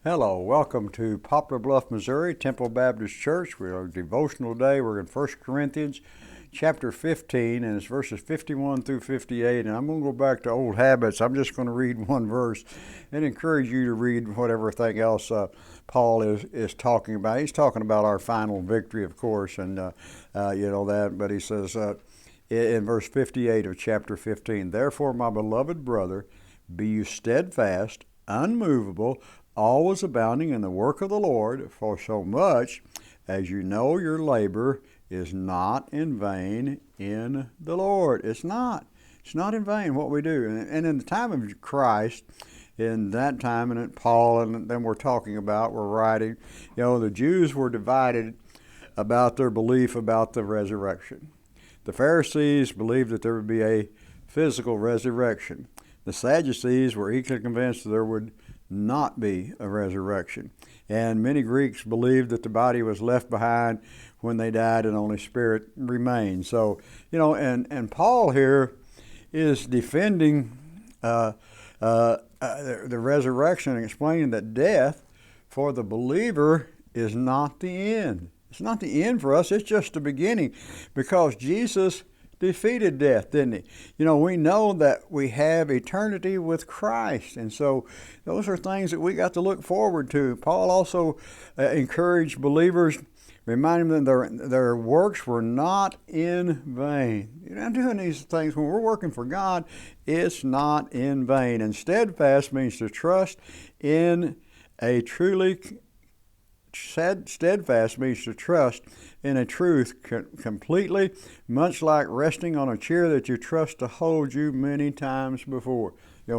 Hello, welcome to Poplar, Bluff, Missouri, Temple Baptist Church. We're on devotional day. We're in 1 Corinthians chapter 15, and it's verses 51 through 58. And I'm going to go back to old habits. I'm just going to read one verse and encourage you to read whatever thing else Paul is talking about. He's talking about our final victory, of course, and you know that. But he says in verse 58 of chapter 15, "Therefore, my beloved brother, be you steadfast, unmovable, always abounding in the work of the Lord, for so much as you know your labor is not in vain in the Lord." It's not. It's not in vain what we do. And in the time of Christ, in that time, and Paul, and then we're talking about, we're writing, the Jews were divided about their belief about the resurrection. The Pharisees believed that there would be a physical resurrection. The Sadducees were equally convinced that there would not be a resurrection. And many Greeks believed that the body was left behind when they died and only spirit remained. So, and Paul here is defending the resurrection and explaining that death for the believer is not the end. It's not the end for us, it's just the beginning, because Jesus defeated death, didn't he? We know that we have eternity with Christ, and so those are things that we got to look forward to. Paul also encouraged believers, reminding them that their works were not in vain. You're not doing these things when we're working for God. It's not in vain. And steadfast means to trust in a truly steadfast means to trust in a truth completely, much like resting on a chair that you trust to hold you many times before.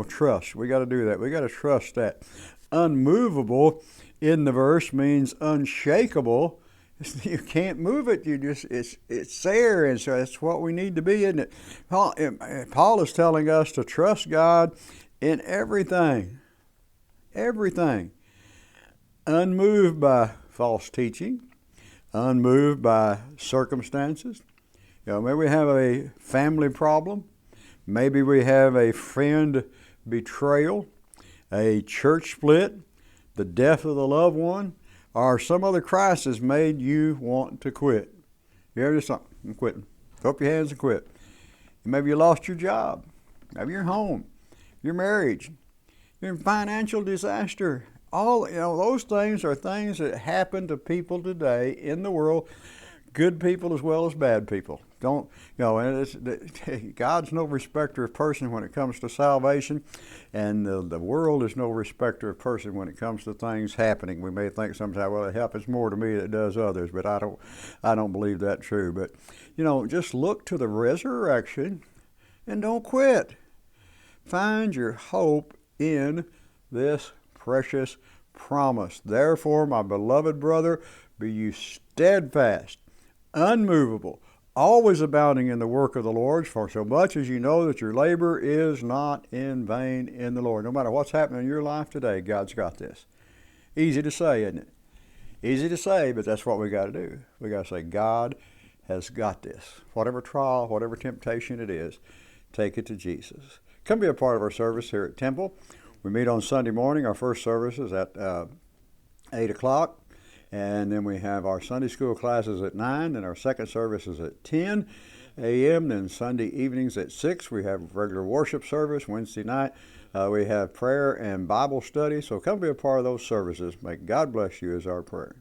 Trust. We got to do that. We got to trust that. Unmovable in the verse means unshakable. You can't move it. It's there, and so that's what we need to be, isn't it? Paul is telling us to trust God in everything. Everything. Unmoved by false teaching, unmoved by circumstances. Maybe we have a family problem. Maybe we have a friend betrayal, a church split, the death of the loved one, or some other crisis made you want to quit. You ever just thought, I'm quitting. Throw up your hands and quit. Maybe you lost your job. Maybe your home, your marriage, you're in financial disaster. All those things are things that happen to people today in the world, good people as well as bad people. And God's no respecter of person when it comes to salvation, and the world is no respecter of person when it comes to things happening. We may think sometimes, well, it happens more to me than it does others, but I don't believe that's true. But just look to the resurrection and don't quit. Find your hope in this precious promise. Therefore, my beloved brother, be you steadfast, unmovable, always abounding in the work of the Lord, for so much as you know that your labor is not in vain in the Lord. No matter what's happening in your life today, God's got this. Easy to say, isn't it? Easy to say, but that's what we got to do. We got to say, God has got this. Whatever trial, whatever temptation it is, take it to Jesus. Come be a part of our service here at Temple. We meet on Sunday morning. Our first service is at 8 o'clock. And then we have our Sunday school classes at 9. And our second service is at 10 a.m. Then Sunday evenings at 6. We have regular worship service. Wednesday night we have prayer and Bible study. So come be a part of those services. May God bless you is our prayer.